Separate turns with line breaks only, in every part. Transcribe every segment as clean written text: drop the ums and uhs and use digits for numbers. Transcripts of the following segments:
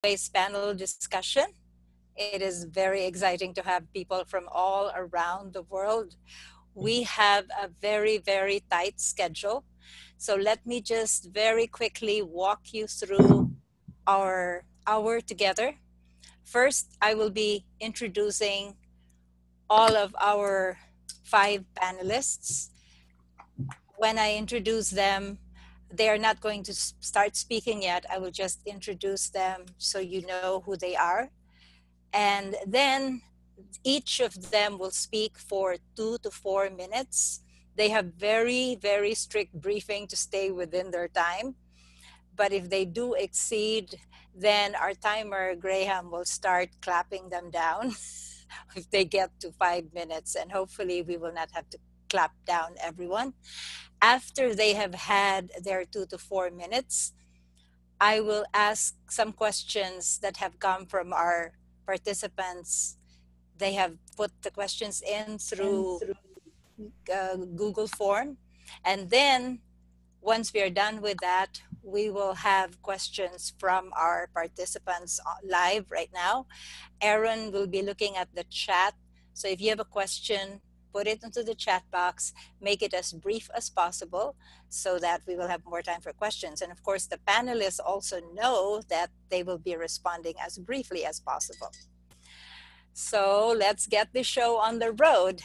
today's panel discussion. It is very exciting to have people from all around the world. We have a very, very tight schedule. So let me just very quickly walk you through our hour together. First, I will be introducing all of our 5 panelists. When I introduce them, they are not going to start speaking yet. I will just introduce them so you know who they are. And then each of them will speak for 2 to 4 minutes. They have very, very strict briefing to stay within their time. But if they do exceed, then our timer, Graham, will start clapping them down if they get to 5 minutes. And hopefully we will not have to clap down everyone. After they have had their 2 to 4 minutes, I will ask some questions that have come from our participants. They have put the questions in through Google form. And then once we are done with that, we will have questions from our participants live right now. Aaron will be looking at the chat. So if you have a question, put it into the chat box, make it as brief as possible so that we will have more time for questions. And of course, the panelists also know that they will be responding as briefly as possible. So let's get the show on the road.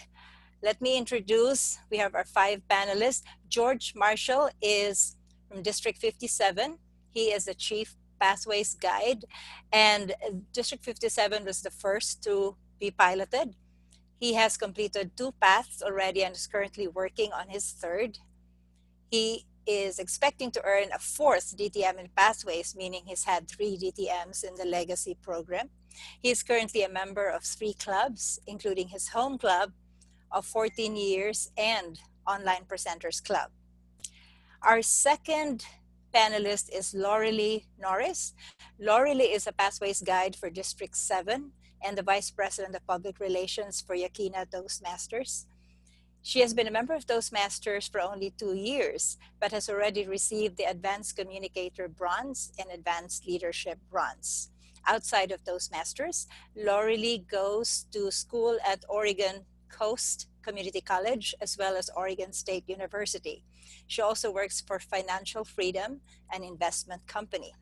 Let me introduce, we have our 5 panelists. George Marshall is from District 57. He is the Chief Pathways Guide, and District 57 was the first to be piloted. He has completed 2 paths already and is currently working on his 3rd. He is expecting to earn a 4th DTM in Pathways, meaning he's had 3 DTMs in the Legacy program. He is currently a member of 3 clubs, including his home club of 14 years and Online Presenters Club. Our second panelist is Lauralee Norris. Lauralee is a Pathways Guide for District 7 and the Vice President of Public Relations for Yakina Toastmasters. She has been a member of Toastmasters for only 2 years, but has already received the Advanced Communicator Bronze and Advanced Leadership Bronze. Outside of Toastmasters, Lauralee goes to school at Oregon Coast Community College as well as Oregon State University. She also works for Financial Freedom, an investment company.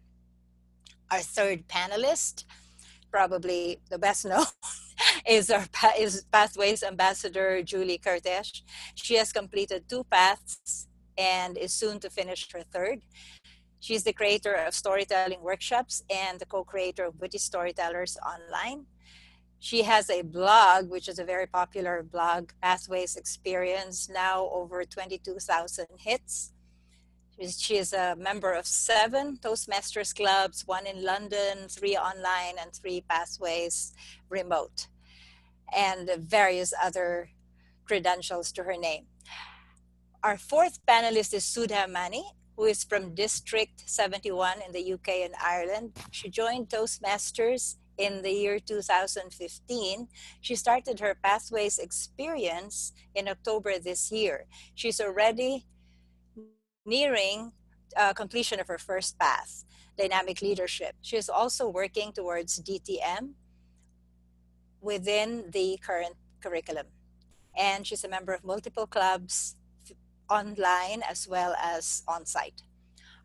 Our third panelist, probably the best known, is Pathways Ambassador Julie Curtis. She has completed 2 paths and is soon to finish her 3rd. She's the creator of storytelling workshops and the co-creator of Witty Storytellers Online. She has a blog, which is a very popular blog, Pathways Experience, now over 22,000 hits. She is a member of 7 Toastmasters clubs, 1 in London, 3 online, and 3 Pathways remote, and various other credentials to her name. Our 4th panelist is Sudha, who is from District 71 in the UK and Ireland. She joined Toastmasters in the year 2015. She started her Pathways experience in October this year. She's already nearing completion of her 1st path, Dynamic Leadership. She is also working towards DTM within the current curriculum. And she's a member of multiple clubs, online as well as on-site.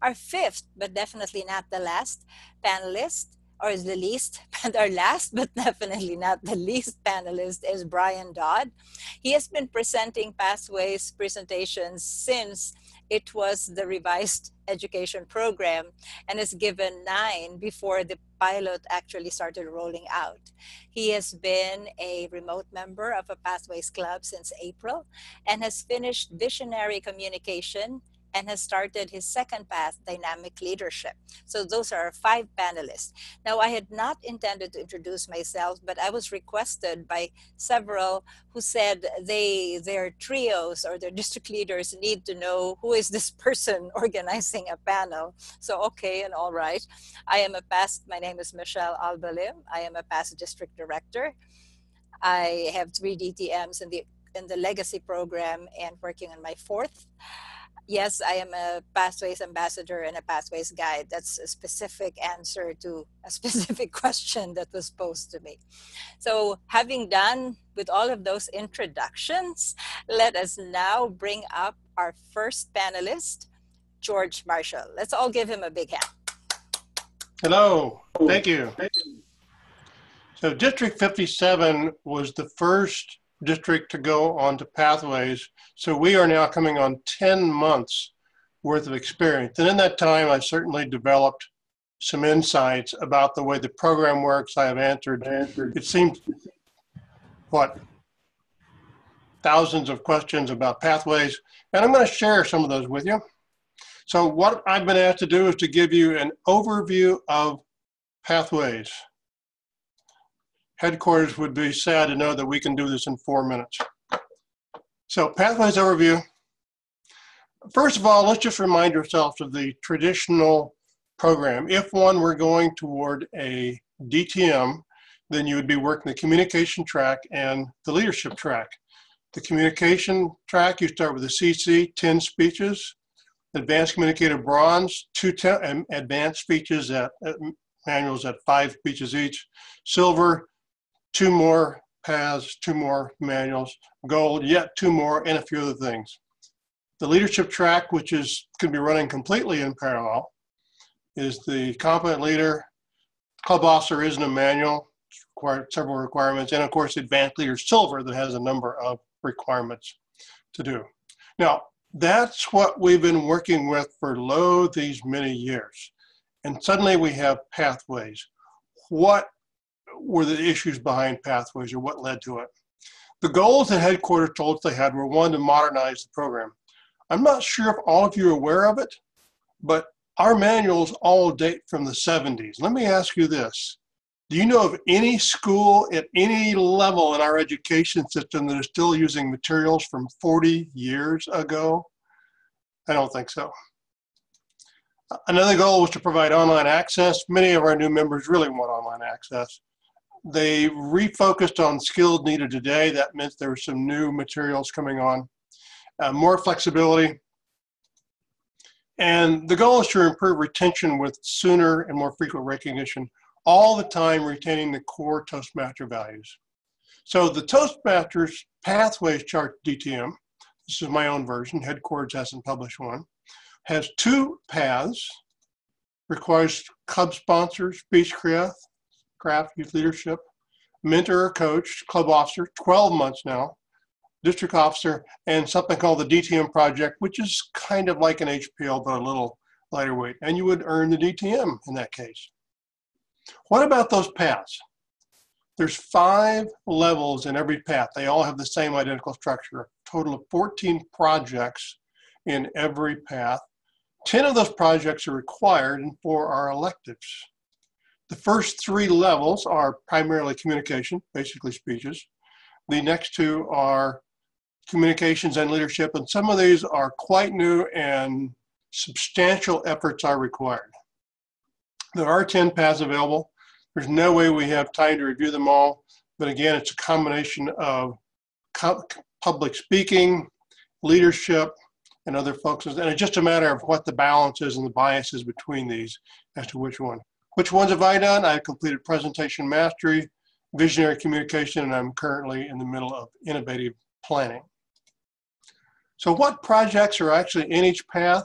Our 5th, but definitely not the last panelist, or is the least, and our last but definitely not the least panelist is Brian Dodd. He has been presenting Pathways presentations since it was the revised education program and has given 9 before the pilot actually started rolling out. He has been a remote member of a Pathways Club since April and has finished Visionary Communication and has started his 2nd path, Dynamic Leadership. So those are our 5 panelists. Now, I had not intended to introduce myself, but I was requested by several who said their trios or their district leaders need to know who is this person organizing a panel. So, okay, and all right. My name is Michelle Alba-Lim. I am a past district director. I have 3 DTMs in the Legacy program and working on my 4th. Yes, I am a Pathways ambassador and a Pathways guide. That's a specific answer to a specific question that was posed to me. So, having done with all of those introductions, let us now bring up our first panelist, George Marshall. Let's all give him a big hand.
Hello, thank you. So District 57 was the first district to go on to Pathways. So we are now coming on 10 months worth of experience. And in that time, I certainly developed some insights about the way the program works. I have answered, it seems, what, thousands of questions about Pathways. And I'm going to share some of those with you. So what I've been asked to do is to give you an overview of Pathways. Headquarters would be sad to know that we can do this in 4 minutes. So Pathways overview. First of all, let's just remind ourselves of the traditional program. If one were going toward a DTM, then you would be working the communication track and the leadership track. The communication track, you start with the CC, 10 speeches. Advanced Communicator Bronze, 2 advanced speeches manuals at 5 speeches each. Silver, 2 more paths, 2 more manuals. Gold, yet 2 more, and a few other things. The leadership track, which can be running completely in parallel, is the competent leader. Club officer isn't a manual, required several requirements, and of course, advanced leader silver that has a number of requirements to do. Now, that's what we've been working with for these many years. And suddenly we have Pathways. What were the issues behind Pathways, or what led to it? The goals that headquarters told us they had were, 1, to modernize the program. I'm not sure if all of you are aware of it, but our manuals all date from the 70s. Let me ask you this. Do you know of any school at any level in our education system that is still using materials from 40 years ago? I don't think so. Another goal was to provide online access. Many of our new members really want online access. They refocused on skills needed today. That meant there were some new materials coming on. More flexibility. And the goal is to improve retention with sooner and more frequent recognition, all the time retaining the core Toastmaster values. So the Toastmasters Pathways Chart DTM, this is my own version, headquarters hasn't published one, has 2 paths, requires club sponsors, speechcraft, youth leadership, mentor or coach, club officer, 12 months now, district officer, and something called the DTM project, which is kind of like an HPL, but a little lighter weight. And you would earn the DTM in that case. What about those paths? There's 5 levels in every path. They all have the same identical structure, a total of 14 projects in every path. 10 of those projects are required and 4 are electives. The first 3 levels are primarily communication, basically speeches. The next 2 are communications and leadership, and some of these are quite new and substantial efforts are required. There are 10 paths available. There's no way we have time to review them all, but again, it's a combination of public speaking, leadership, and other focuses, and it's just a matter of what the balance is and the biases between these as to which one. Which ones have I done? I've completed presentation mastery, visionary communication, and I'm currently in the middle of innovative planning. So what projects are actually in each path?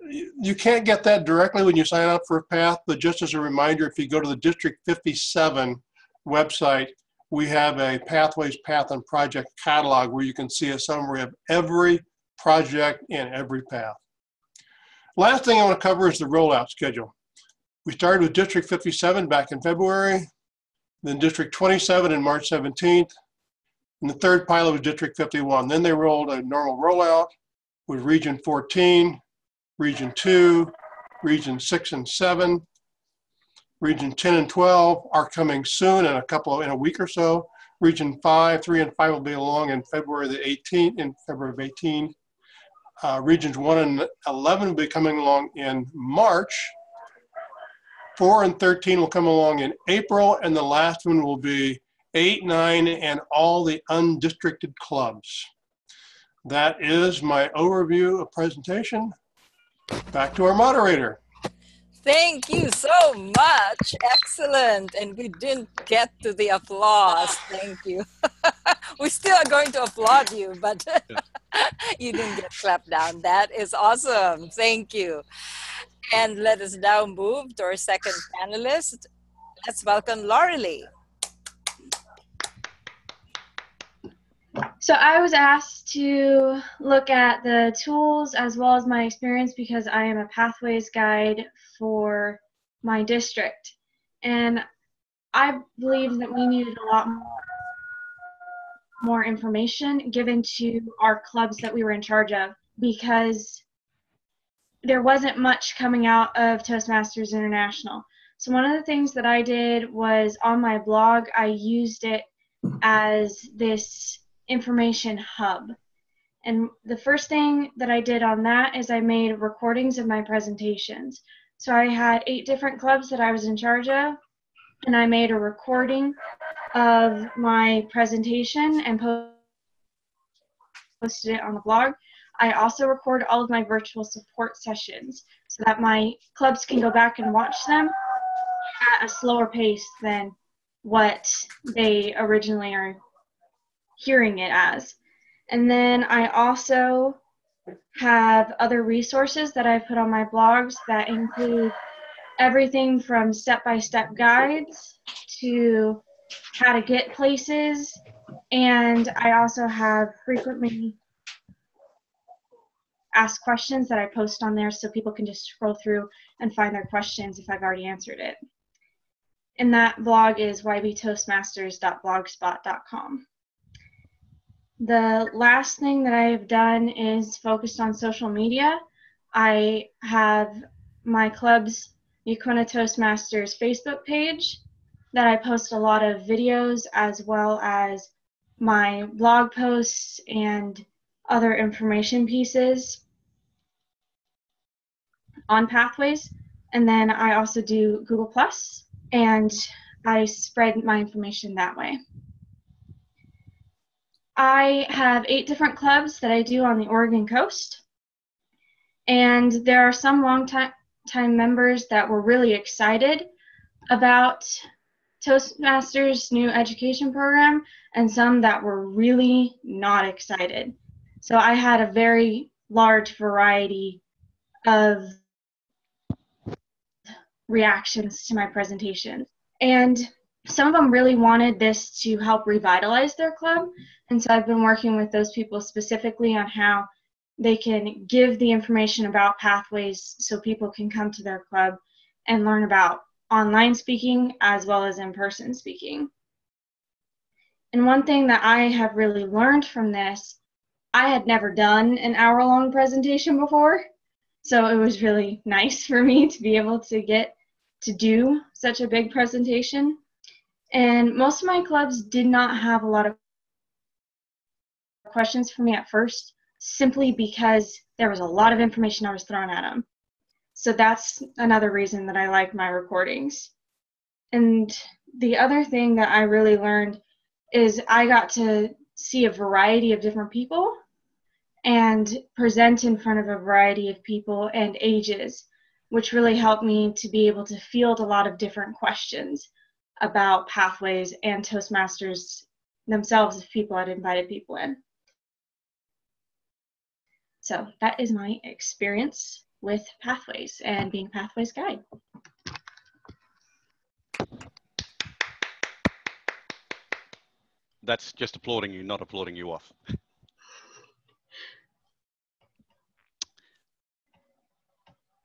You can't get that directly when you sign up for a path, but just as a reminder, if you go to the District 57 website, we have a Pathways Path and Project catalog where you can see a summary of every project in every path. Last thing I want to cover is the rollout schedule. We started with District 57 back in February, then District 27 in March 17th, and the third pilot was District 51. Then they rolled a normal rollout with Region 14, Region 2, Region 6 and 7, Region 10 and 12 are coming soon in a week or so. Region 5, 3 and 5 will be along in February the 18th, in February of 18. Regions 1 and 11 will be coming along in March. 4 and 13 will come along in April, and the last one will be 8, 9, and all the undistricted clubs. That is my overview of presentation. Back to our moderator.
Thank you so much. Excellent. And we didn't get to the applause. Thank you. We still are going to applaud you, but you didn't get clapped down. That is awesome. Thank you. And let us now move to our second panelist. Let's welcome Lauralee.
So I was asked to look at the tools as well as my experience because I am a pathways guide for my district. And I believe that we needed a lot more information given to our clubs that we were in charge of because there wasn't much coming out of Toastmasters International. So one of the things that I did was on my blog, I used it as this information hub. And the first thing that I did on that is I made recordings of my presentations. So I had 8 different clubs that I was in charge of, and I made a recording of my presentation and posted it on the blog. I also record all of my virtual support sessions so that my clubs can go back and watch them at a slower pace than what they originally are hearing it as. And then I also have other resources that I've put on my blogs that include everything from step-by-step guides to how to get places, and I also have frequently asked questions that I post on there so people can just scroll through and find their questions if I've already answered it. And that blog is ybtoastmasters.blogspot.com. The last thing that I've done is focused on social media. I have my club's Yaquina Toastmasters Facebook page that I post a lot of videos as well as my blog posts and other information pieces on Pathways. And then I also do Google Plus, and I spread my information that way. I have 8 different clubs that I do on the Oregon coast, and there are some long-time members that were really excited about Toastmasters' new education program, and some that were really not excited. So I had a very large variety of reactions to my presentation. And some of them really wanted this to help revitalize their club, and so I've been working with those people specifically on how they can give the information about Pathways so people can come to their club and learn about online speaking as well as in-person speaking. And one thing that I have really learned from this, I had never done an hour-long presentation before, so it was really nice for me to be able to get to do such a big presentation. And most of my clubs did not have a lot of questions for me at first, simply because there was a lot of information I was throwing at them. So that's another reason that I like my recordings. And the other thing that I really learned is I got to see a variety of different people and present in front of a variety of people and ages, which really helped me to be able to field a lot of different questions about Pathways and Toastmasters themselves if people had invited people in. So that is my experience with Pathways and being Pathways guide.
That's just applauding you, not applauding you off.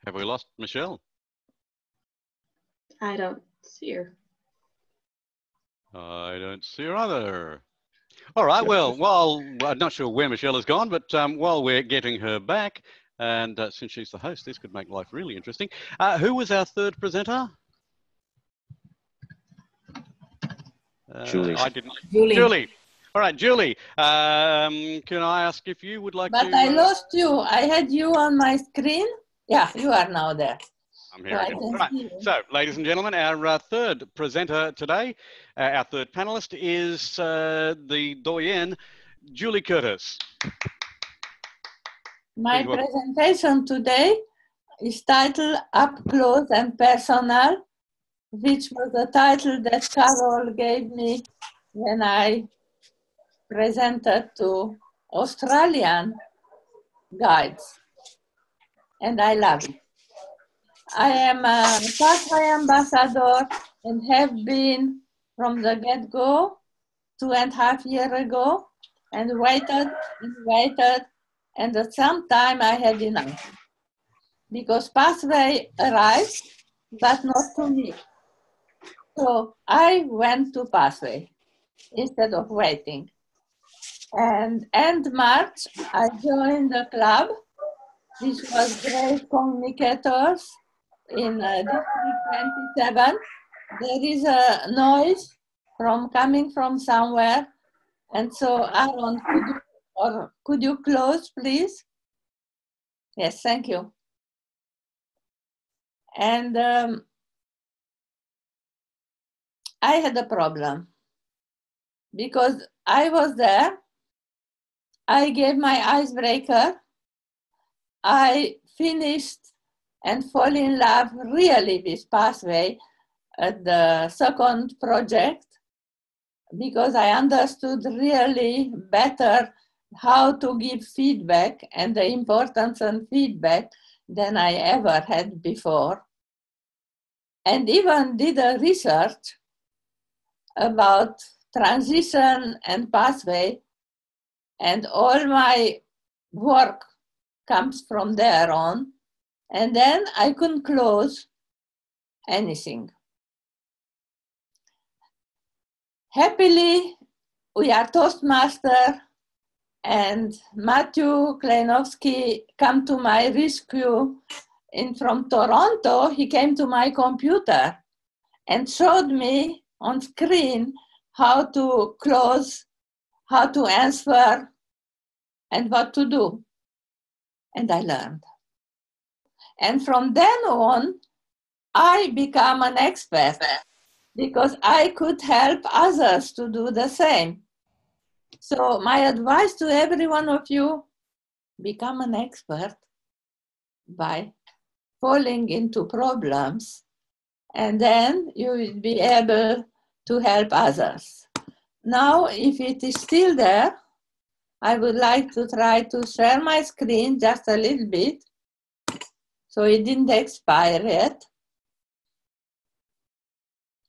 Have we lost Michelle?
I don't see her.
I don't see her either. All right, well, I'm not sure where Michelle has gone, but while we're getting her back, and since she's the host, this could make life really interesting. Who was our third presenter?
Julie.
I didn't.
Julie.
Julie. All right, Julie, can I ask if you would like to...
But I lost you. I had you on my screen. Yeah, you are now there.
I'm here again. All right, so ladies and gentlemen, our third presenter today, our third panelist is the doyenne, Julie Curtis.
My
Please welcome.
presentation today is titled Up Close and Personal, which was the title that Carol gave me when I presented to Australian guides, and I love it. I am a Pathway ambassador and have been from the get-go 2.5 years ago, and waited, and at some time I had enough. Because Pathway arrived, but not to me. So I went to Pathway instead of waiting. And end March, I joined the club, which was Great Communicators in District 27. There is a noise coming from somewhere. And so Aaron, could you close, please? Yes, thank you. And I had a problem because I was there. I gave my icebreaker. I finished and fall in love really with Pathway at the second project because I understood really better how to give feedback and the importance of feedback than I ever had before. And even did a research about transition and Pathway, and all my work comes from there on. And then I couldn't close anything. Happily, we are Toastmaster, and Matthew Kleinowski came to my rescue. From Toronto, he came to my computer and showed me on screen how to close, how to answer, and what to do. And I learned. And from then on, I became an expert because I could help others to do the same. So my advice to every one of you, become an expert by falling into problems, and then you will be able to help others. Now, if it is still there, I would like to try to share my screen just a little bit, so it didn't expire yet.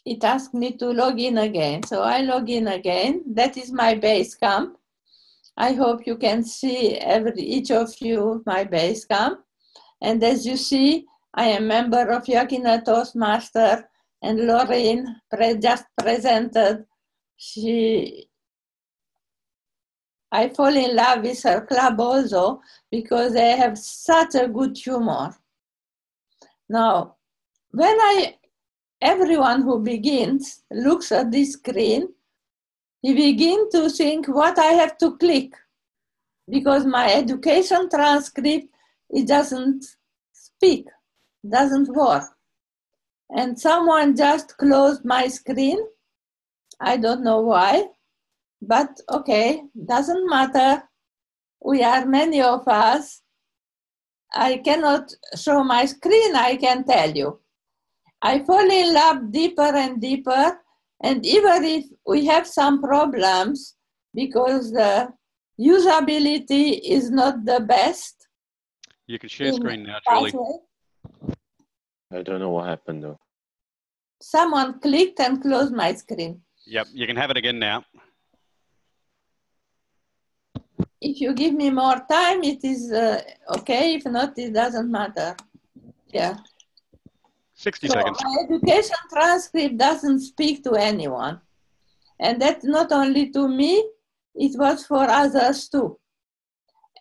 It asked me to log in again, so I log in again. That is my base camp. I hope you can see each of you my base camp. And as you see, I am a member of Yakina Toastmaster, and Lauralee just presented. I fall in love with her club also because they have such a good humor. Now, everyone who begins looks at this screen, he begins to think what I have to click, because my education transcript, it doesn't speak, doesn't work. And someone just closed my screen. I don't know why, but okay, doesn't matter. We are many of us. I cannot show my screen, I can tell you. I fall in love deeper and deeper, and even if we have some problems because the usability is not the best.
You can share screen now, Julie.
I don't know what happened though.
Someone clicked and closed my screen.
Yep, you can have it again now.
If you give me more time, it is okay. If not, it doesn't matter. Yeah.
60
so
seconds.
My education transcript doesn't speak to anyone. And that's not only to me, it was for others too.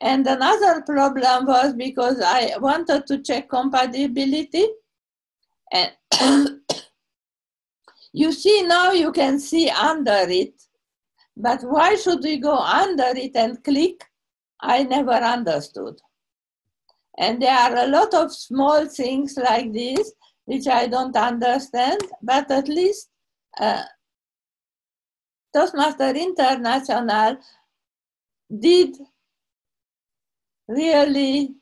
And another problem was because I wanted to check compatibility. And you see now, you can see under it. But why should we go under it and click? I never understood. And there are a lot of small things like this, which I don't understand, but at least Toastmaster International did really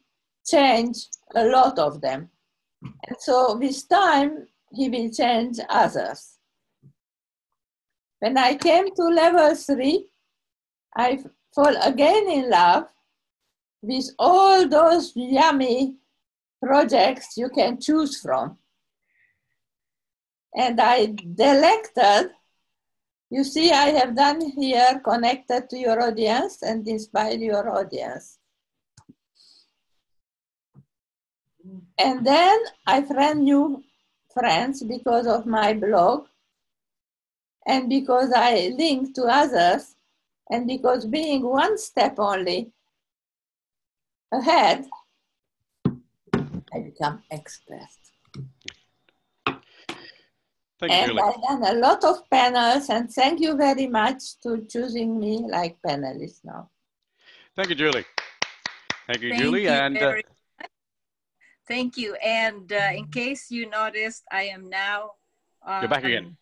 change a lot of them. And so with time, he will change others. When I came to level 3, I fall again in love with all those yummy projects you can choose from. And I selected, you see, I have done here connected to your audience and inspire your audience. And then I found new friends because of my blog and because I link to others and because being one step only ahead, I become expert.
Thank you,
And
Julie.
I've done a lot of panels, and thank you very much to choosing me like panelist now.
Thank you, Julie. Thank you,
Thank
Julie.
you
And
very much. Thank you. And in case you noticed, I am now.
you're back again.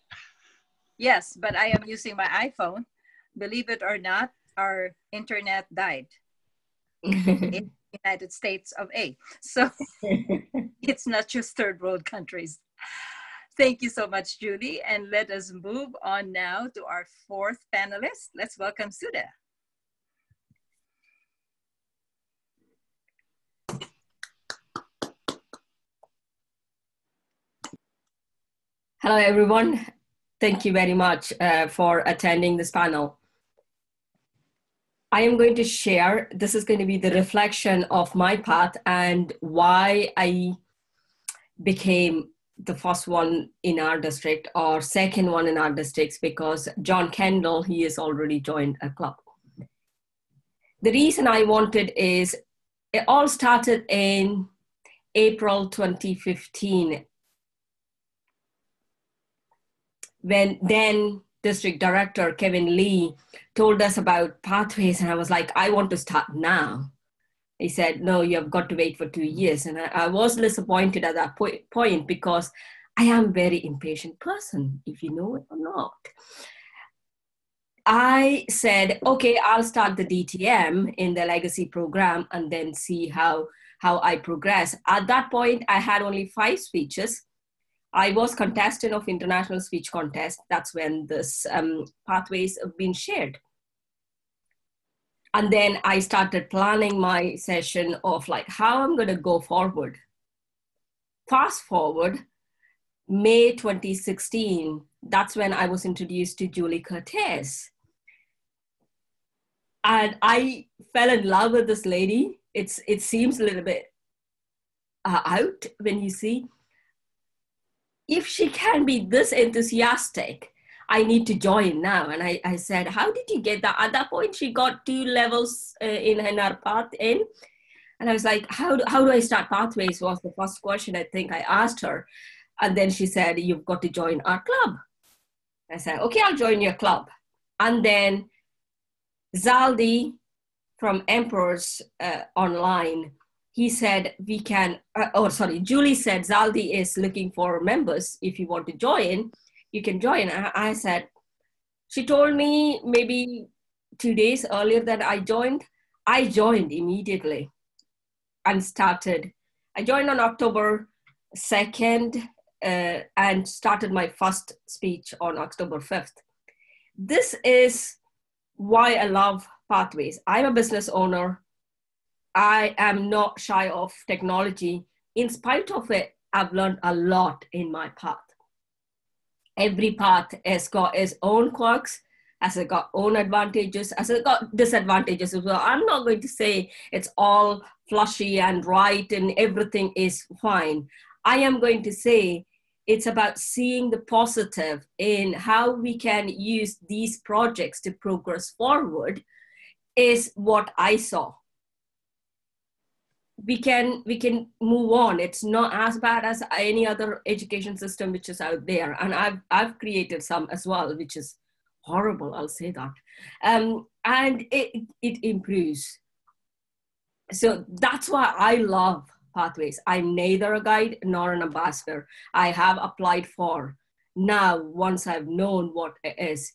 Yes, but I am using my iPhone. Believe it or not, our internet died in the United States of A. So it's not just third world countries. Thank you so much, Julie. And let us move on now to our fourth panelist. Let's welcome Sudha.
Hello, everyone. Thank you very much for attending this panel. I am going to share, this is going to be the reflection of my path and why I became the first one in our district or second one in our districts, because John Kendall, he has already joined a club. The reason I wanted is, it all started in April 2015, when then District Director Kevin Lee told us about pathways, and I was like, I want to start now. He said, no, you have got to wait for 2 years. And I was disappointed at that point because I am a very impatient person, if you know it or not. I said, okay, I'll start the DTM in the legacy program and then see how I progress. At that point, I had only 5 speeches. I was contestant of International Speech Contest. That's when this pathways have been shared. And then I started planning my session of like how I'm going to go forward. Fast forward, May 2016, that's when I was introduced to Julie Cortez. And I fell in love with this lady. It seems a little bit out when you see, if she can be this enthusiastic, I need to join now. And I said, how did you get that? At that point, she got 2 levels in her path in. And I was like, how do I start pathways was the first question I think I asked her. And then she said, you've got to join our club. I said, okay, I'll join your club. And then Zaldi from Emperors Online, he said, we can, Julie said, Zaldi is looking for members. If you want to join, you can join. I said, she told me maybe 2 days earlier that I joined immediately and started. I joined on October 2nd and started my first speech on October 5th. This is why I love pathways. I'm a business owner. I am not shy of technology. In spite of it, I've learned a lot in my path. Every path has got its own quirks, has got own advantages, has got disadvantages as well. I'm not going to say it's all flushy and right and everything is fine. I am going to say it's about seeing the positive in how we can use these projects to progress forward is what I saw. We can move on. It's not as bad as any other education system which is out there. And I've created some as well, which is horrible, I'll say that. And it improves. So that's why I love pathways. I'm neither a guide nor an ambassador. I have applied for now once I've known what it is.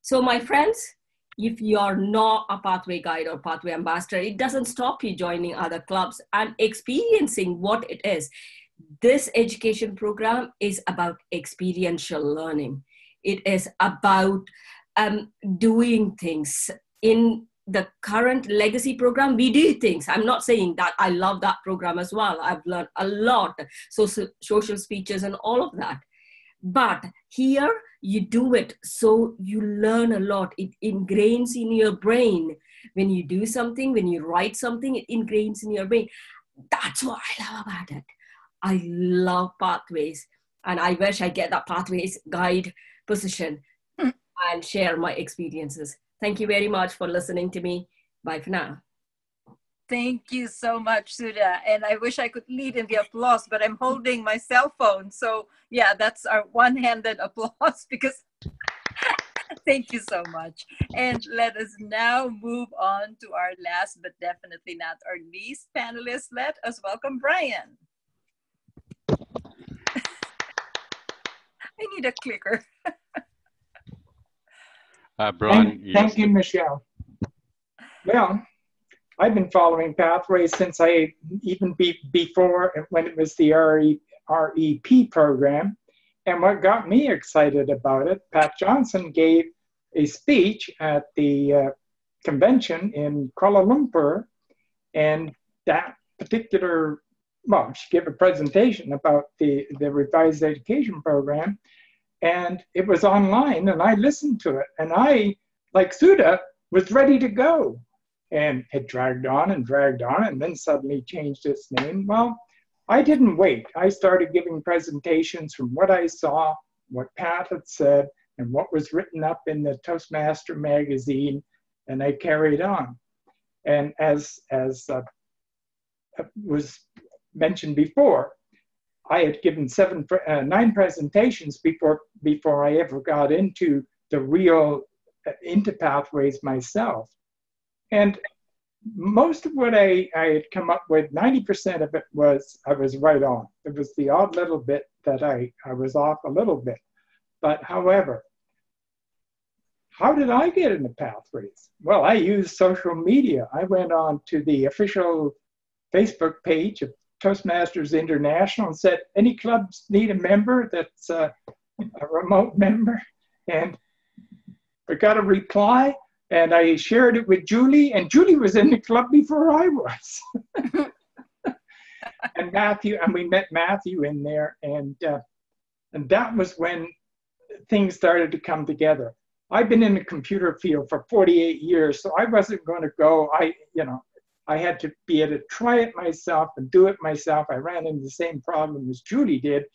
So my friends, if you're not a pathway guide or pathway ambassador, it doesn't stop you joining other clubs and experiencing what it is. This education program is about experiential learning. It is about doing things. In the current legacy program, we do things. I'm not saying that I love that program as well. I've learned a lot, social speeches and all of that. But here you do it, so you learn a lot. It ingrains in your brain. When you do something, when you write something, it ingrains in your brain. That's what I love about it. I love pathways, and I wish I get that pathways guide position and share my experiences. Thank you very much for listening to me. Bye for now.
Thank you so much, Sudha. And I wish I could lead in the applause, but I'm holding my cell phone. So yeah, that's our one-handed applause because thank you so much. And let us now move on to our last, but definitely not our least panelist. Let us welcome Brian. I need a clicker.
Brian,
thank you, Michelle. Well, I've been following Pathways since before when it was the REP program. And what got me excited about it, Pat Johnson gave a speech at the convention in Kuala Lumpur. And that particular, she gave a presentation about the revised education program. And it was online, and I listened to it. And I, like Sudha, was ready to go. And it dragged on, and then suddenly changed its name. Well, I didn't wait. I started giving presentations from what I saw, what Pat had said, and what was written up in the Toastmaster magazine, and I carried on. And as was mentioned before, I had given 9 presentations before I ever got into into Pathways myself. And most of what I had come up with, 90% of it I was right on. It was the odd little bit that I was off a little bit. But however, how did I get into Pathways? Well, I used social media. I went on to the official Facebook page of Toastmasters International and said, any clubs need a member that's a remote member? And I got a reply. And I shared it with Julie, and Julie was in the club before I was. And Matthew, and we met Matthew in there, and that was when things started to come together. I've been in the computer field for 48 years, so I wasn't going to go. I had to be able to try it myself and do it myself. I ran into the same problem as Julie did,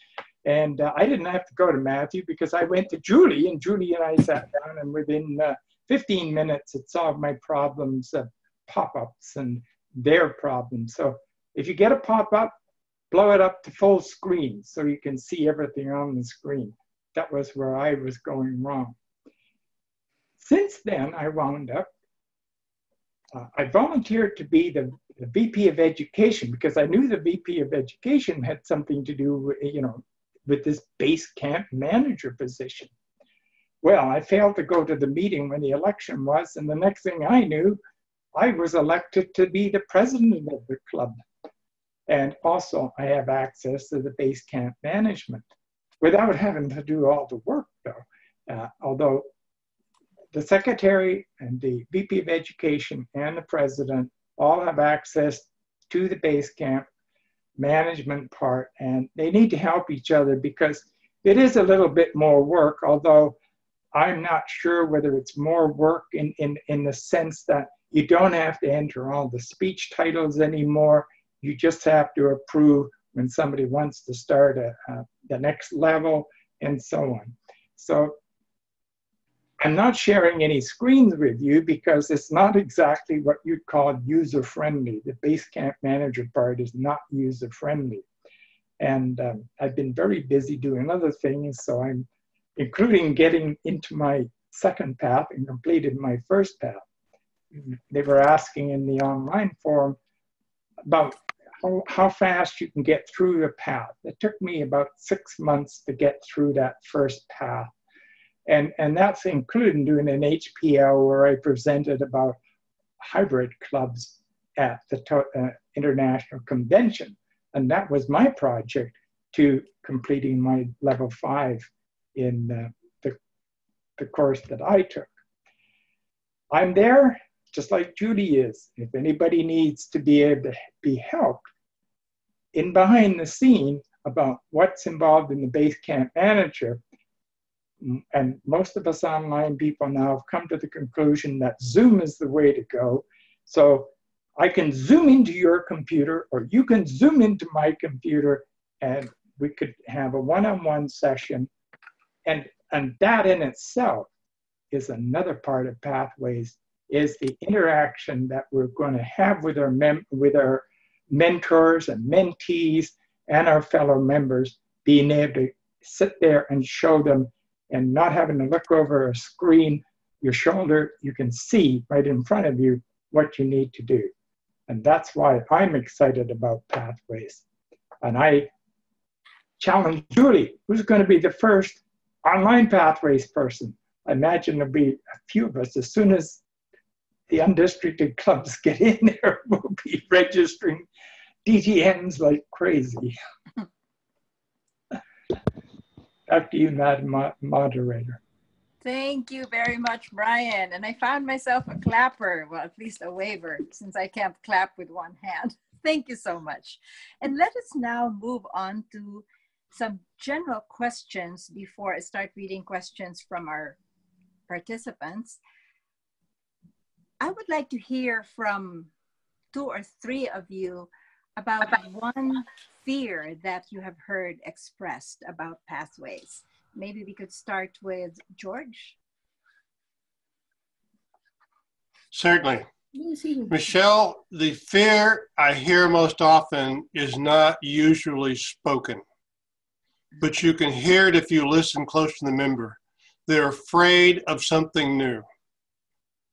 and I didn't have to go to Matthew because I went to Julie, and Julie and I sat down, and within 15 minutes, it solved my problems of pop-ups and their problems. So if you get a pop-up, blow it up to full screen so you can see everything on the screen. That was where I was going wrong. Since then, I wound up, I volunteered to be the VP of Education because I knew the VP of Education had something to do with this base camp manager position. Well, I failed to go to the meeting when the election was, and the next thing I knew, I was elected to be the president of the club. And also, I have access to the base camp management without having to do all the work, though. Although the secretary and the VP of Education and the president all have access to the base camp management part, and they need to help each other because it is a little bit more work, although I'm not sure whether it's more work in the sense that you don't have to enter all the speech titles anymore. You just have to approve when somebody wants to start the next level and so on. So I'm not sharing any screens with you because it's not exactly what you'd call user-friendly. The Basecamp Manager part is not user-friendly. And I've been very busy doing other things, so I'm including getting into my second path and completed my first path. They were asking in the online forum about how fast you can get through the path. It took me about 6 months to get through that first path. And that's including doing an HPL where I presented about hybrid clubs at the International Convention. And that was my project to completing my level 5 in the course that I took. I'm there just like Judy is. If anybody needs to be able to be helped in behind the scene about what's involved in the Basecamp Manager, and most of us online people now have come to the conclusion that Zoom is the way to go. So I can Zoom into your computer, or you can Zoom into my computer, and we could have a one-on-one session. And that in itself is another part of Pathways, is the interaction that we're going to have with our mentors and mentees and our fellow members, being able to sit there and show them and not having to look over a screen, your shoulder, you can see right in front of you what you need to do. And that's why I'm excited about Pathways. And I challenge Julie, who's going to be the first online Pathways person. I imagine there'll be a few of us. As soon as the undistricted clubs get in there, we'll be registering DTMs like crazy. Back to you, Madam Moderator.
Thank you very much, Brian. And I found myself a clapper, well, at least a waver, since I can't clap with one hand. Thank you so much. And let us now move on to some general questions before I start reading questions from our participants. I would like to hear from 2 or 3 of you about one fear that you have heard expressed about Pathways. Maybe we could start with George.
Certainly. Michelle, the fear I hear most often is not usually spoken, but you can hear it if you listen close to the member. They're afraid of something new.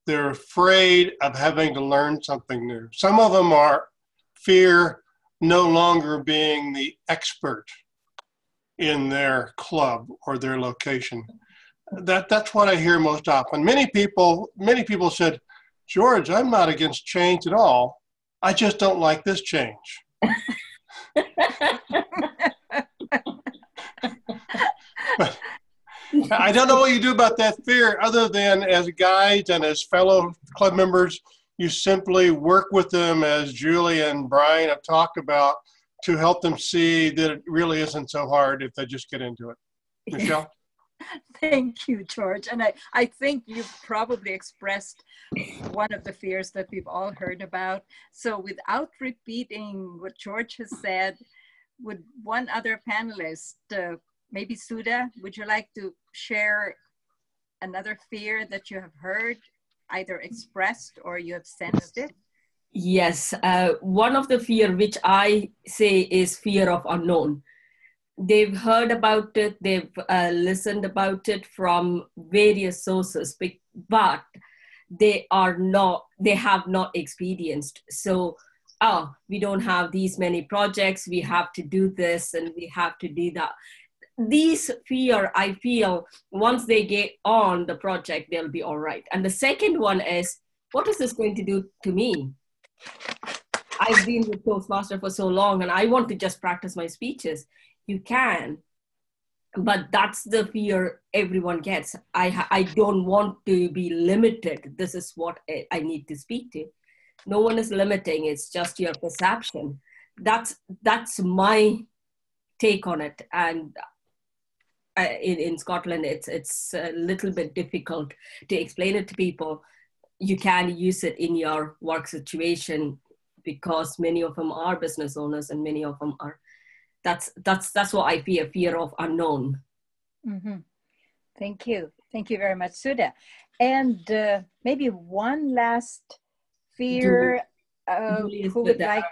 They're afraid of having to learn something new. Some of them are fear no longer being the expert in their club or their location. That's what I hear most often. Many people said, George, I'm not against change at all. I just don't like this change. But I don't know what you do about that fear other than as guides and as fellow club members, you simply work with them, as Julie and Brian have talked about, to help them see that it really isn't so hard if they just get into it. Michelle?
Thank you, George. And I think you've probably expressed one of the fears that we've all heard about. So without repeating what George has said, would one other panelist, maybe Sudha, would you like to share another fear that you have heard, either expressed or you have sensed it?
Yes, one of the fear which I say is fear of unknown. They've heard about it, they've listened about it from various sources, but they have not experienced. So, we don't have these many projects, we have to do this and we have to do that. These fear, I feel, once they get on the project, they'll be all right. And the second one is, what is this going to do to me? I've been with Toastmaster for so long and I want to just practice my speeches. You can, but that's the fear everyone gets. I don't want to be limited. This is what I need to speak to. No one is limiting, it's just your perception. That's my take on it. And in Scotland, it's a little bit difficult to explain it to people. You can use it in your work situation because many of them are business owners and many of them are. That's what I fear of unknown.
Mm-hmm. Thank you. Thank you very much, Sudha. And maybe one last fear. Who would like?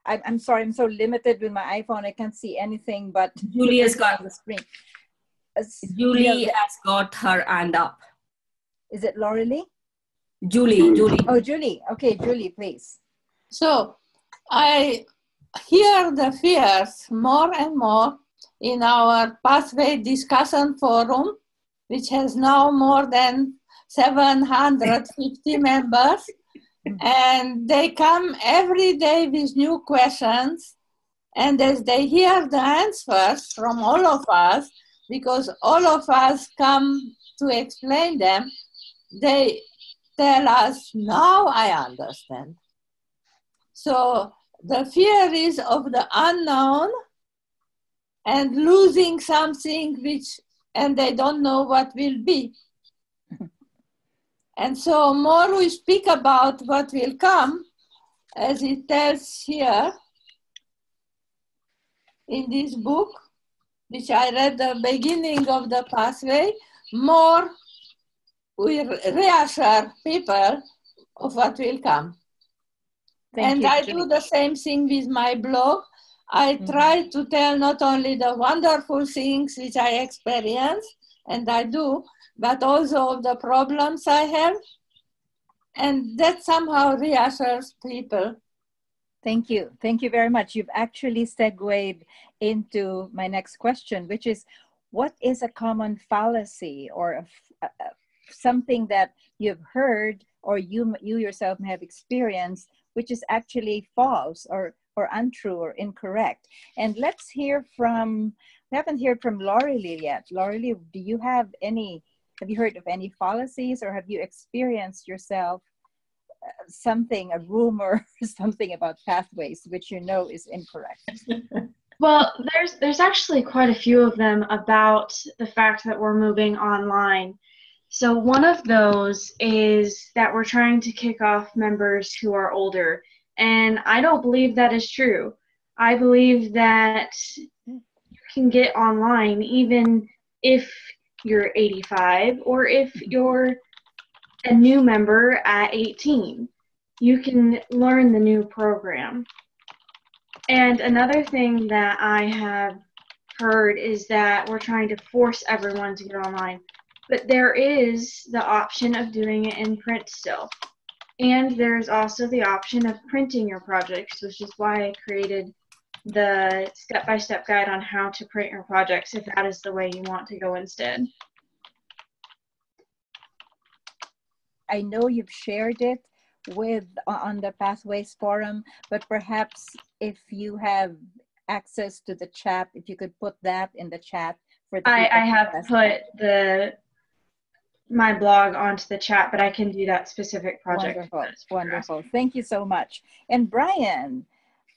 I'm sorry, I'm so limited with my iPhone. I can't see anything but
Julie has got
the screen.
Julie has got her hand up.
Is it Lauralee?
Julie.
Oh, Julie. Okay, Julie, please.
So I hear the fears more and more in our pathway discussion forum, which has now more than 750 members. And they come every day with new questions. And as they hear the answers from all of us, because all of us come to explain them, they tell us, now I understand. So the fear is of the unknown and losing something and they don't know what will be. And so more we speak about what will come, as it tells here in this book, which I read the beginning of the pathway, more we reassure people of what will come.
Thank you,
I
Julie.
do the same thing with my blog. I try to tell not only the wonderful things which I experience, and I do, but also the problems I have. And that somehow reassures people.
Thank you. Thank you very much. You've actually segued into my next question, which is, what is a common fallacy or something that you've heard or you yourself have experienced, which is actually false or untrue or incorrect? And let's hear from, we haven't heard from Lauralee yet. Lauralee, have you heard of any fallacies, or have you experienced yourself something, a rumor, something about pathways, which you know is incorrect?
Well, there's actually quite a few of them about the fact that we're moving online. So one of those is that we're trying to kick off members who are older, and I don't believe that is true. I believe that you can get online even if you're 85 or if you're a new member at 18. You can learn the new program. And another thing that I have heard is that we're trying to force everyone to get online. But there is the option of doing it in print still. And there's also the option of printing your projects, which is why I created the step-by-step guide on how to print your projects if that is the way you want to go instead.
I know you've shared it on the Pathways Forum, but perhaps if you have access to the chat, if you could put that in the chat for the
I have put my blog onto the chat, but I can do that specific project.
Wonderful. Thank you so much. And Brian,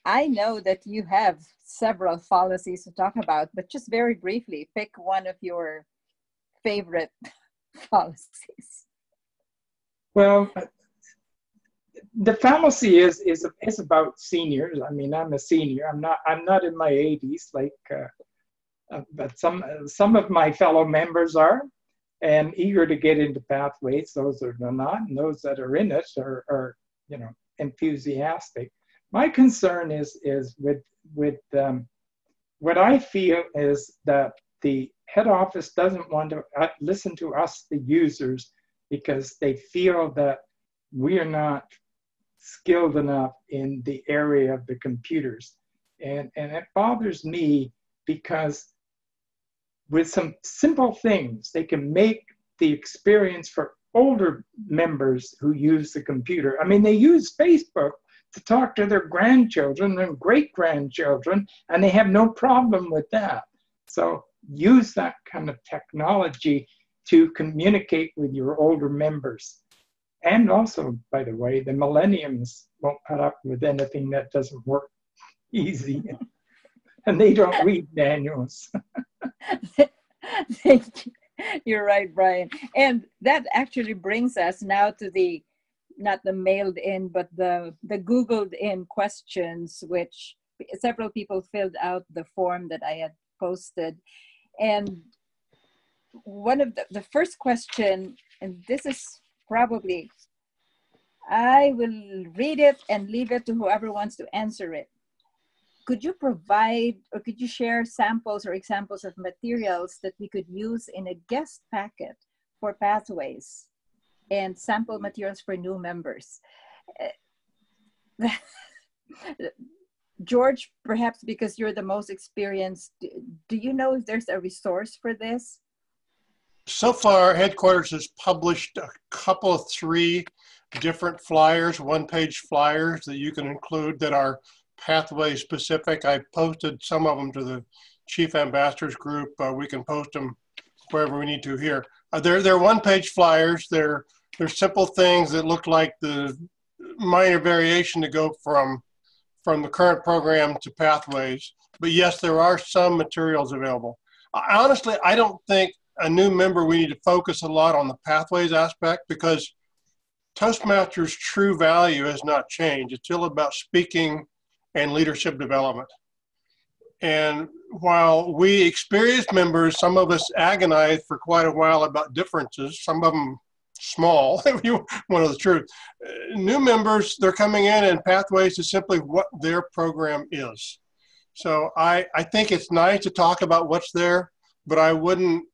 I know that you have several fallacies to talk about, but just very briefly, pick one of your favorite fallacies.
Well, the fallacy is about seniors. I mean, I'm a senior. I'm not in my 80s, but some of my fellow members are, and eager to get into Pathways. Those that are not, and those that are in it are enthusiastic. My concern is with what I feel is that the head office doesn't want to listen to us, the users, because they feel that we are not skilled enough in the area of the computers. And it bothers me because with some simple things, they can make the experience for older members who use the computer. I mean, they use Facebook to talk to their grandchildren and great-grandchildren, and they have no problem with that. So use that kind of technology to communicate with your older members. And also, by the way, the millenniums won't put up with anything that doesn't work easy. And they don't read manuals.
Thank you. You're right, Brian. And that actually brings us now to not the mailed in, but the Googled in questions, which several people filled out the form that I had posted. And one of the first question, and this is probably, I will read it and leave it to whoever wants to answer it. Could you provide, or could you share samples or examples of materials that we could use in a guest packet for Pathways and sample materials for new members?
George, perhaps because you're the most experienced, do you know if there's a resource for this?
So far, headquarters has published a couple of 3 different flyers, one-page flyers that you can include that are pathway specific. I posted some of them to the Chief Ambassadors group. We can post them wherever we need to here. They're one-page flyers. They're simple things that look like the minor variation to go from the current program to pathways. But yes, there are some materials available. Honestly, I don't think a new member, we need to focus a lot on the pathways aspect, because Toastmasters' true value has not changed. It's still about speaking and leadership development. And while we experienced members, some of us agonized for quite a while about differences, some of them small, if you want to know the truth. New members, they're coming in, and pathways is simply what their program is. So I think it's nice to talk about what's there, but I wouldn't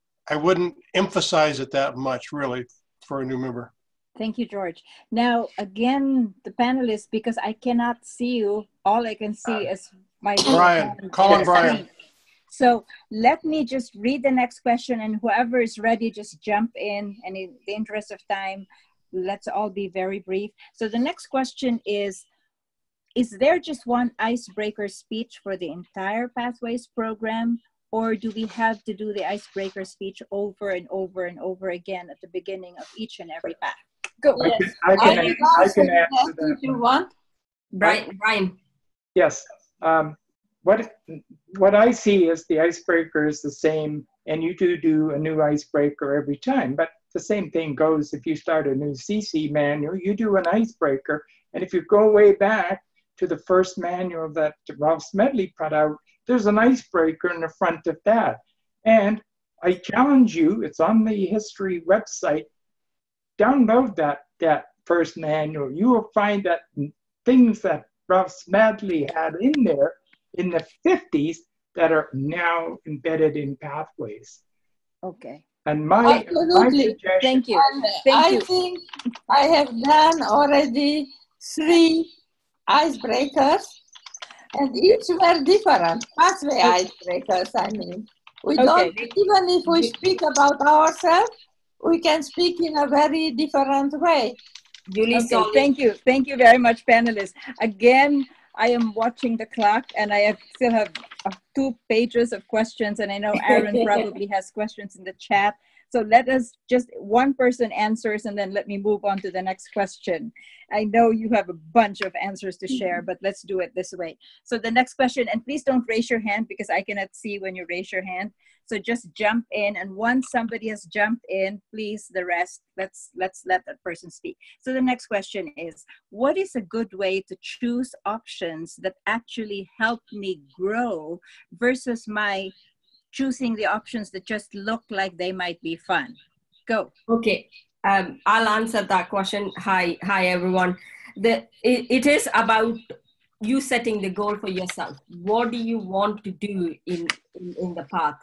emphasize it that much, really, for a new member.
Thank you, George. Now, again, the panelists, because I cannot see you, all I can see is my
Brian. Call on Brian.
So let me just read the next question, and whoever is ready, just jump in. And in the interest of time, let's all be very brief. So the next question is there just one icebreaker speech for the entire Pathways program? Or do we have to do the icebreaker speech over and over and over again at the beginning of each and every path? Go.
Yes.
I can answer that.
If you want.
Brian.
Yes. What I see is the icebreaker is the same, and you do a new icebreaker every time. But the same thing goes if you start a new CC manual, you do an icebreaker. And if you go way back to the first manual that Ralph Smedley put out, there's an icebreaker in the front of that. And I challenge you, it's on the history website, download that first manual. You will find that things that Ralph Smedley had in there in the 50s that are now embedded in Pathways.
Okay.
And my suggestion,
thank you.
I think I have done already 3 icebreakers, and each were different. Pathway icebreakers, I mean. We don't, even if we speak about ourselves, we can speak in a very different way.
Julie, thank you. Thank you very much, panelists. Again, I am watching the clock, and I still have 2 pages of questions, and I know Aaron probably has questions in the chat. So let us just, one person answers, and then let me move on to the next question. I know you have a bunch of answers to share, but let's do it this way. So the next question, and please don't raise your hand because I cannot see when you raise your hand. So just jump in, and once somebody has jumped in, please, the rest, let's let that person speak. So the next question is, what is a good way to choose options that actually help me grow versus my choosing the options that just look like they might be fun? Go.
Okay, I'll answer that question. Hi everyone. It is about you setting the goal for yourself. What do you want to do in the path?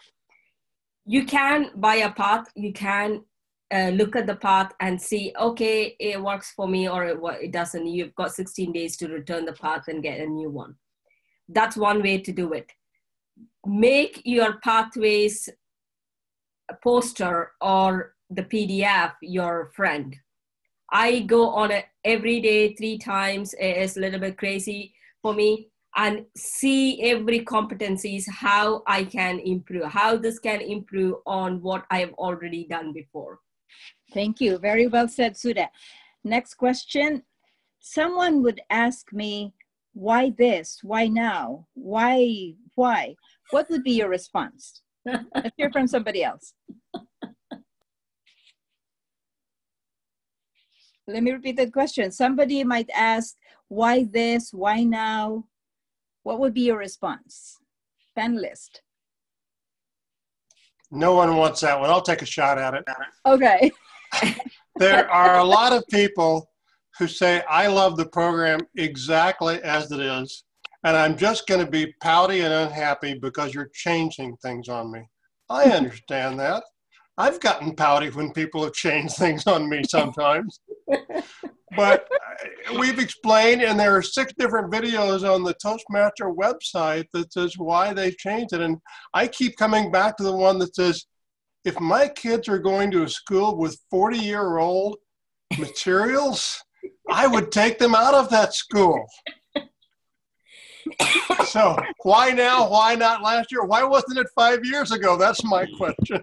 You can buy a path, you can look at the path and see, okay, it works for me or it doesn't. You've got 16 days to return the path and get a new one. That's one way to do it. Make your pathways poster or the PDF your friend. I go on it every day, 3 times. It's a little bit crazy for me, and see every competencies, how I can improve, how this can improve on what I have already done before.
Thank you. Very well said, Sudha. Next question. Someone would ask me, why this? Why now? Why? What would be your response? Let's hear from somebody else. Let me repeat the question. Somebody might ask, why this? Why now? What would be your response? Panelist.
No one wants that one. I'll take a shot at it.
Okay.
There are a lot of people who say, I love the program exactly as it is, and I'm just going to be pouty and unhappy because you're changing things on me. I understand that. I've gotten pouty when people have changed things on me sometimes. But we've explained, and there are 6 different videos on the Toastmaster website that says why they changed it. And I keep coming back to the one that says, if my kids are going to a school with 40-year-old materials, I would take them out of that school. So why now? Why not last year? Why wasn't it 5 years ago? That's my question.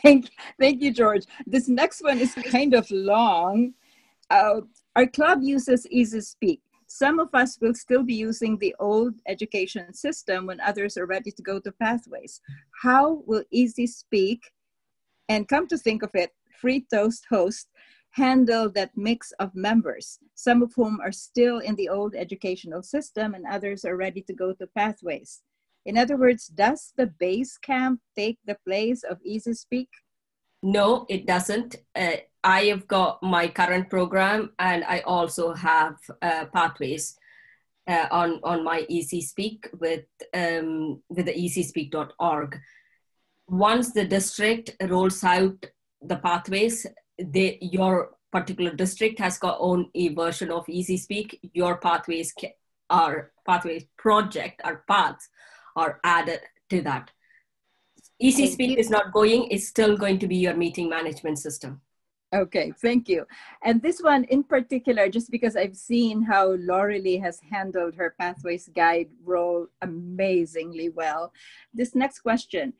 Thank you, George. This next one is kind of long. Our club uses Easy Speak. Some of us will still be using the old education system when others are ready to go to Pathways. How will Easy Speak, and come to think of it, Free Toast Host, handle that mix of members, some of whom are still in the old educational system and others are ready to go to Pathways? In other words, does the base camp take the place of Easy Speak?
No, it doesn't. I have got my current program, and I also have Pathways on my Easy Speak with the easyspeak.org. Once the district rolls out the Pathways, your particular district has got own version of Easy Speak. Your Pathways project or paths are added to that. Easy Speak is not going, it's still going to be your meeting management system.
Okay, thank you. And this one in particular, just because I've seen how Lauralee has handled her Pathways Guide role amazingly well. This next question,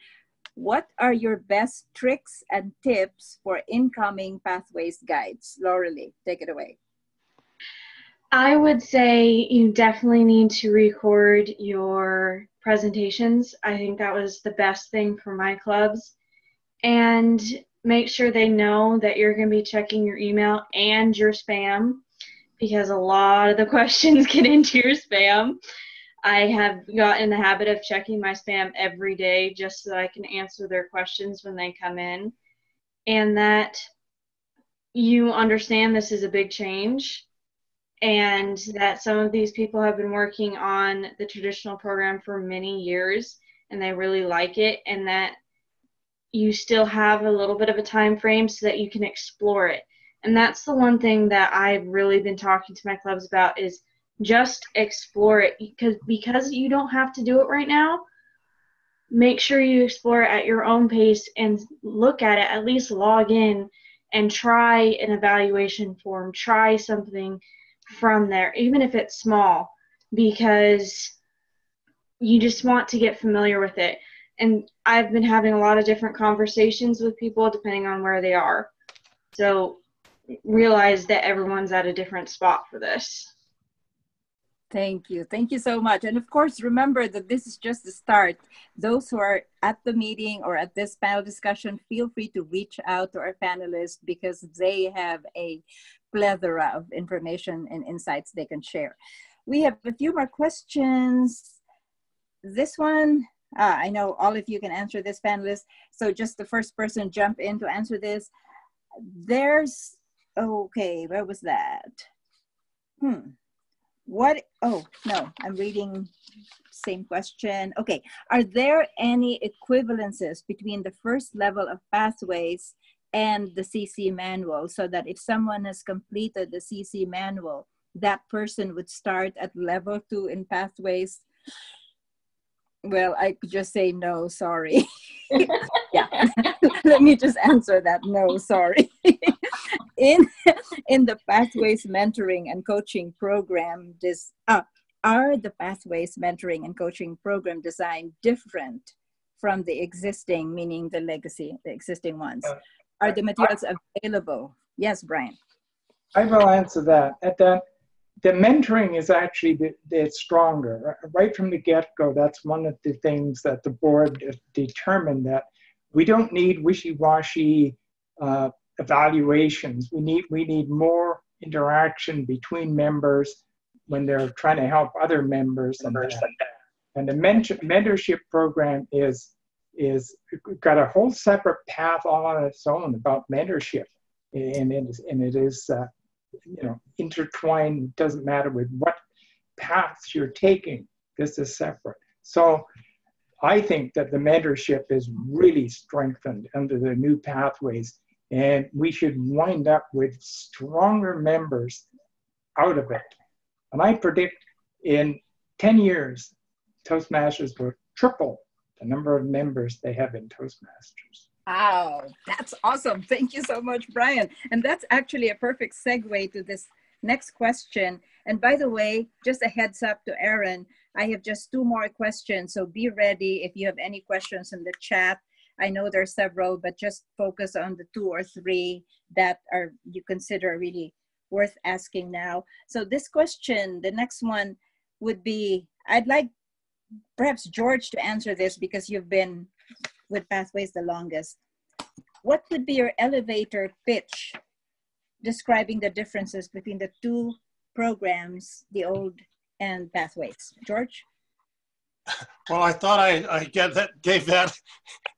what are your best tricks and tips for incoming Pathways Guides? Lauralee, take it away.
I would say you definitely need to record your presentations. I think that was the best thing for my clubs. And make sure they know that you're going to be checking your email and your spam, because a lot of the questions get into your spam. I have got in the habit of checking my spam every day just so that I can answer their questions when they come in, and that you understand this is a big change and that some of these people have been working on the traditional program for many years and they really like it, and that you still have a little bit of a time frame so that you can explore it. And that's the one thing that I've really been talking to my clubs about, is just explore it, because you don't have to do it right now. Make sure you explore it at your own pace and look at it, at least log in and try an evaluation form, try something from there, even if it's small, because you just want to get familiar with it. And I've been having a lot of different conversations with people depending on where they are. So realize that everyone's at a different spot for this.
Thank you. Thank you so much. And of course, remember that this is just the start. Those who are at the meeting or at this panel discussion, feel free to reach out to our panelists, because they have a plethora of information and insights they can share. We have a few more questions. This one, I know all of you can answer this, panelists. So just the first person jump in to answer this. There's, okay, where was that? What, oh, no, I'm reading same question. Okay, are there any equivalences between the first level of Pathways and the CC manual, so that if someone has completed the CC manual, that person would start at level 2 in Pathways? Well, I could just say no, sorry. Yeah, let me just answer that, no, sorry. In the Pathways mentoring and coaching program, are the Pathways mentoring and coaching program design different from the existing, meaning the legacy, the existing ones? Are the materials available? Yes, Brian.
I will answer that. The mentoring is actually it's stronger. Right from the get-go, that's one of the things that the board determined, that we don't need wishy-washy evaluations. We need more interaction between members when they're trying to help other members. And the mentorship program is got a whole separate path all on its own about mentorship, and it is intertwined. It doesn't matter with what paths you're taking. This is separate. So I think that the mentorship is really strengthened under the new Pathways, and we should wind up with stronger members out of it. And I predict in 10 years, Toastmasters will triple the number of members they have in Toastmasters.
Wow, that's awesome. Thank you so much, Brian. And that's actually a perfect segue to this next question. And by the way, just a heads up to Aaron, I have just 2 more questions. So be ready if you have any questions in the chat. I know there are several, but just focus on the 2 or 3 that are you consider really worth asking now. So this question, the next one would be, I'd like perhaps George to answer this because you've been with Pathways the longest. What would be your elevator pitch describing the differences between the 2 programs, the old and Pathways? George?
Well, I thought I gave that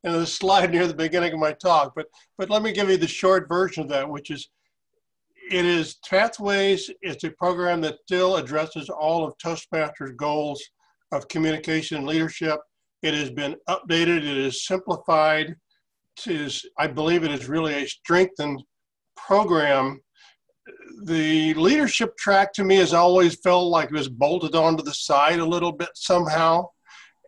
in the slide near the beginning of my talk, but let me give you the short version of that, which is, it is Pathways. It's a program that still addresses all of Toastmasters' goals of communication and leadership. It has been updated. It is simplified. I believe it is really a strengthened program. The leadership track to me has always felt like it was bolted onto the side a little bit somehow.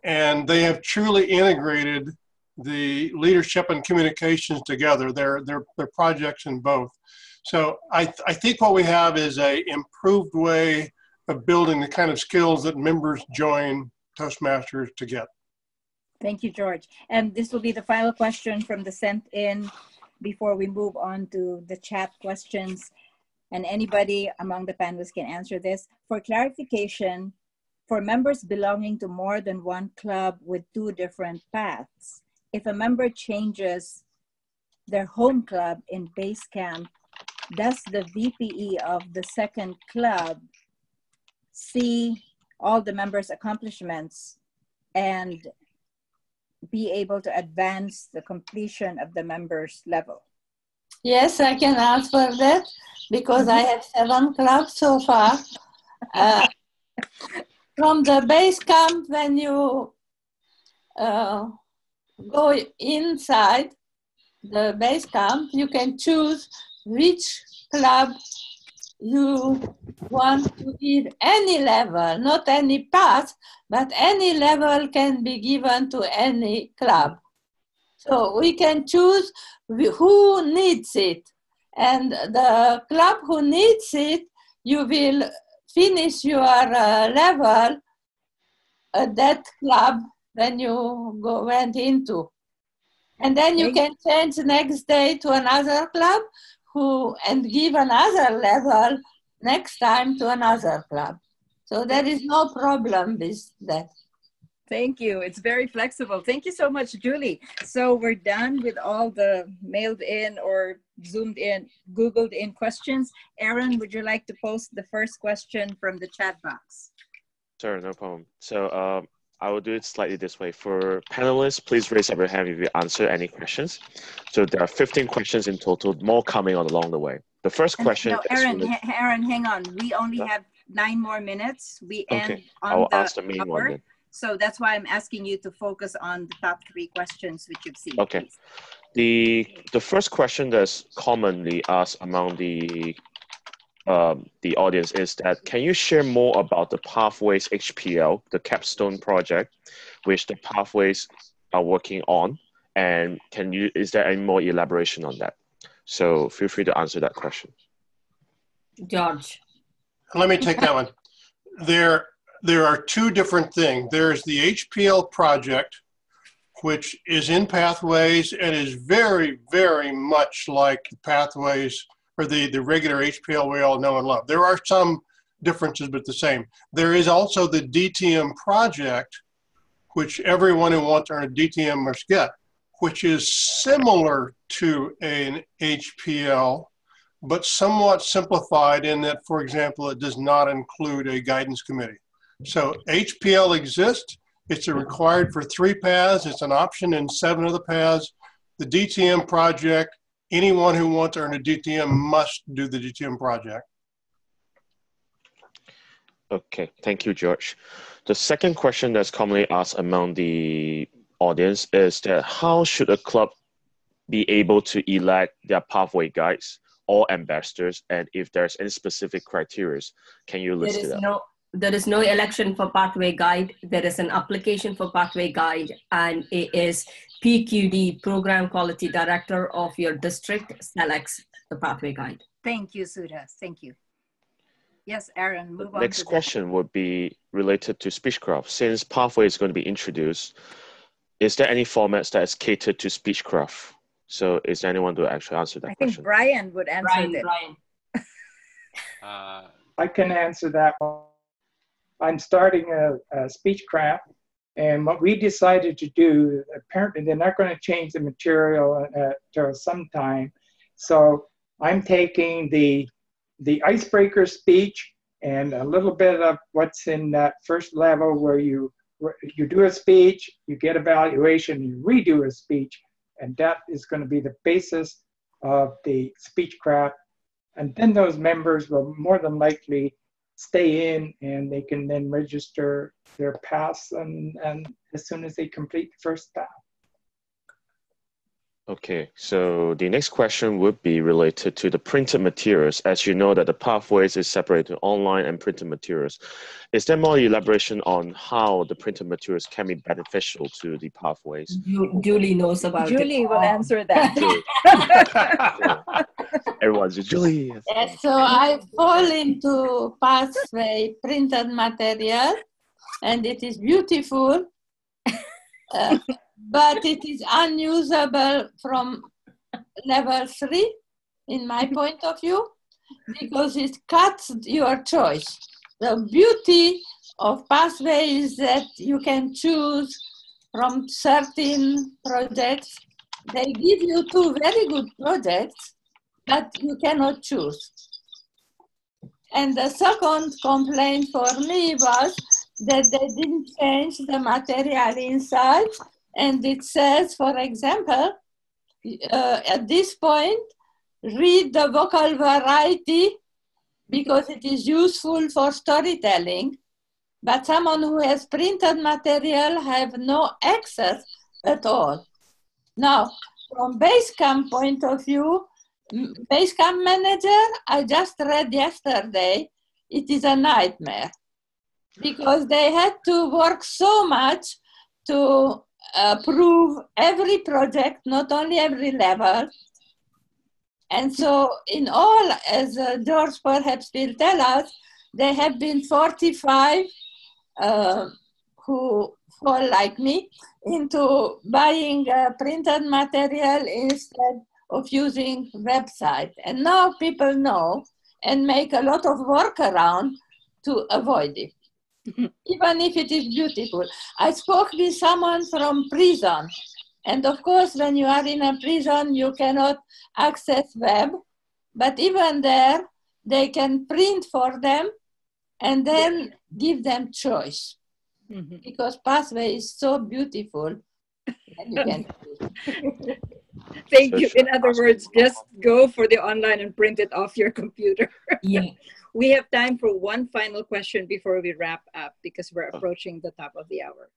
And they have truly integrated the leadership and communications together. They're projects in both. So I think what we have is a improved way of building the kind of skills that members join Toastmasters to get.
Thank you, George. And this will be the final question from the sent in before we move on to the chat questions. And anybody among the panelists can answer this. For clarification, for members belonging to more than one club with 2 different paths, if a member changes their home club in base camp, does the VPE of the second club see all the members' accomplishments and be able to advance the completion of the members' level?
Yes, I can answer that because I have 7 clubs so far. From the base camp, when you go inside the base camp, you can choose which club you want to give any level, not any path, but any level can be given to any club. So we can choose who needs it. And the club who needs it, you will finish your level at that club when you went into. And then you can change the next day to another club and give another level next time to another club. So there is no problem with that.
Thank you. It's very flexible. Thank you so much, Julie. So we're done with all the mailed in or zoomed in, Googled in questions. Aaron, would you like to post the first question from the chat box?
Sure, no problem. So I will do it slightly this way. For panelists, please raise up your hand if you answer any questions. So there are 15 questions in total, more coming on along the way. The first question
no, Aaron, hang on. We only have 9 more minutes. We end on
I'll
the
ask the main one then.
So that's why I'm asking you to focus on the top 3 questions which you've seen.
Okay. The first question that's commonly asked among the audience is that, can you share more about the Pathways HPL, the capstone project, which the Pathways are working on? And is there any more elaboration on that? So feel free to answer that question.
George.
Let me take that one. There are 2 different things. There's the HPL project, which is in Pathways and is very, very much like Pathways or the regular HPL we all know and love. There are some differences, but the same. There is also the DTM project, which everyone who wants to earn a DTM must get, which is similar to an HPL, but somewhat simplified in that, for example, it does not include a guidance committee. So HPL exists. It's required for 3 paths. It's an option in 7 of the paths. The DTM project, anyone who wants to earn a DTM must do the DTM project.
Okay, thank you, George. The second question that's commonly asked among the audience is that how should a club be able to elect their pathway guides or ambassadors? And if there's any specific criteria, can you list it out?
There is no election for pathway guide. There is an application for pathway guide, and it is PQD, Program Quality Director of your district, selects the pathway guide.
Thank you, Sudha. Thank you. Yes, Aaron, move on.
Next question would be related to Speechcraft. Since pathway is going to be introduced, is there any formats that is catered to Speechcraft? So is there anyone to actually answer that question?
I think Brian would answer that.
I can answer that one. I'm starting a Speechcraft, and what we decided to do, apparently they're not going to change the material till some time. So I'm taking the icebreaker speech and a little bit of what's in that first level where you do a speech, you get evaluation, you redo a speech, and that is going to be the basis of the Speechcraft. And then those members will more than likely stay in, and they can then register their paths and as soon as they complete the first path.
Okay, so the next question would be related to the printed materials. As you know that the pathways is separated to online and printed materials. Is there more elaboration on how the printed materials can be beneficial to the pathways?
Julie knows about it.
Julie will answer that.
Everyone's Julie.
Yes, so I fall into pathway printed material, and it is beautiful. But it is unusable from level 3, in my point of view, because it cuts your choice. The beauty of pathway is that you can choose from certain projects. They give you 2 very good projects, but you cannot choose. And the second complaint for me was that they didn't change the material inside. And it says, for example, at this point, read the vocal variety because it is useful for storytelling. But someone who has printed material have no access at all. Now, from Basecamp point of view, Basecamp Manager, I just read yesterday, it is a nightmare because they had to work so much to approve every project, not only every level. And so in all, as George perhaps will tell us, there have been 45 who fall like me into buying printed material instead of using website. And now people know and make a lot of workaround to avoid it. Even if it is beautiful. I spoke with someone from prison. And of course, when you are in a prison, you cannot access web. But even there, they can print for them and then give them choice. Because pathway is so beautiful. And you can
Thank you. In other words, just go for the online and print it off your computer.
Yeah.
We have time for one final question before we wrap up because we're approaching the top of the hour.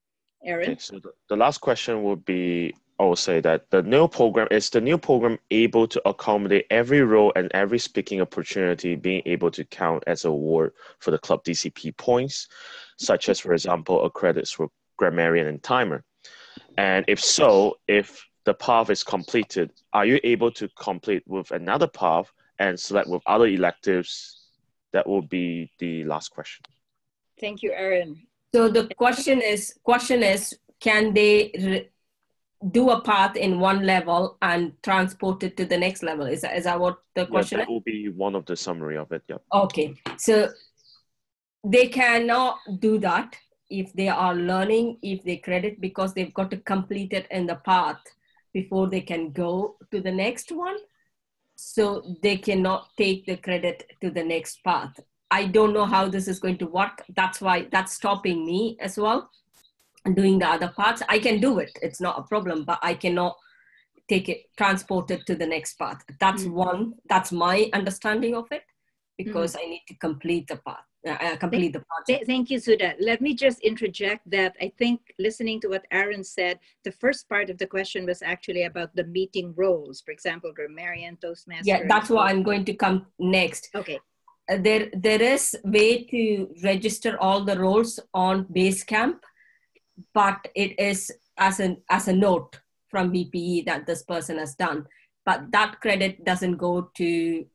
Aaron?
Okay, so the last question would be, I will say that the new program able to accommodate every role and every speaking opportunity being able to count as an award for the club DCP points, such as, for example, a credits for grammarian and timer? And if so, if the path is completed, are you able to complete with another path and select with other electives? That will be the last question.
Thank you, Aaron.
So the question is, can they do a path in one level and transport it to the next level? Is that what the question is?
That will be one of the summary of it, yeah.
Okay, so they cannot do that if they are learning, if they credit, because they've got to complete it in the path before they can go to the next one. So they cannot take the credit to the next path. I don't know how this is going to work. That's why that's stopping me as well. Doing the other parts, I can do it. It's not a problem, but I cannot take it, transport it to the next path. That's one, that's my understanding of it. because I need to complete the part, complete the project.
Thank you, Sudha. Let me just interject that I think listening to what Aaron said, the first part of the question was actually about the meeting roles. For example, grammarian, Toastmaster.
Yeah, that's what I'm going to come next.
Okay.
There is way to register all the roles on Basecamp, but it is as a note from BPE that this person has done. But that credit doesn't go to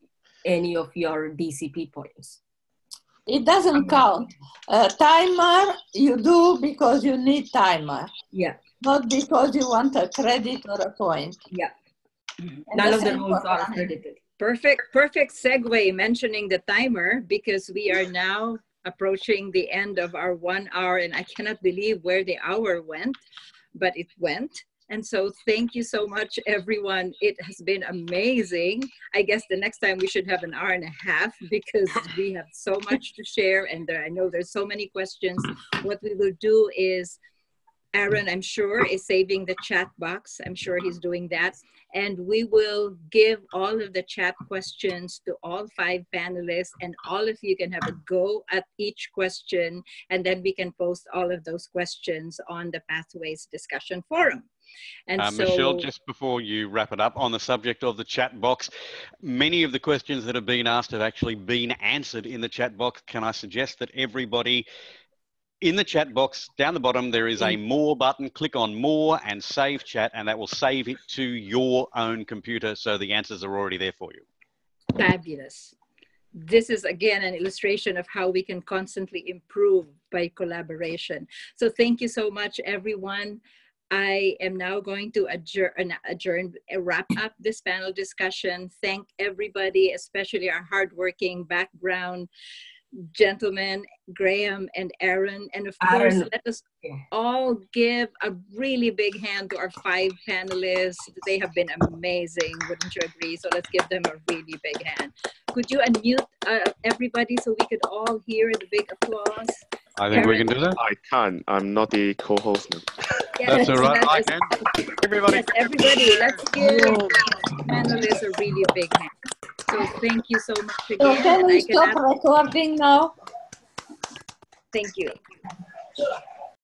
any of your DCP points.
It doesn't count. Timer, you do because you need timer.
Yeah.
Not because you want a credit or a point.
Yeah.
And
none of the roles are accredited.
Perfect segue mentioning the timer, because we are now approaching the end of our 1 hour, and I cannot believe where the hour went, but it went. And so thank you so much, everyone. It has been amazing. I guess the next time we should have an hour and a half, because we have so much to share, and I know there's so many questions. What we will do is, Aaron, I'm sure, is saving the chat box. I'm sure he's doing that. And we will give all of the chat questions to all 5 panelists, and all of you can have a go at each question, and then we can post all of those questions on the Pathways discussion forum. And so,
Michelle, just before you wrap it up, on the subject of the chat box, many of the questions that have been asked have actually been answered in the chat box. Can I suggest that everybody in the chat box down the bottom, there is a more button. Click on more and save chat, and that will save it to your own computer, so the answers are already there for you.
Fabulous. This is again an illustration of how we can constantly improve by collaboration. So thank you so much, everyone. I am now going to wrap up this panel discussion. Thank everybody, especially our hardworking background gentlemen, Graham and Aaron. And of course, let us all give a really big hand to our 5 panelists. They have been amazing, wouldn't you agree? So let's give them a really big hand. Could you unmute everybody so we could all hear the big applause?
I think we can do that.
I can't. I'm not the co-host.
Yes,
that's all right. I can. Everybody.
Yes, everybody, let's give panelists a really big hand. So thank you so much again.
So can we stop recording now?
Thank you.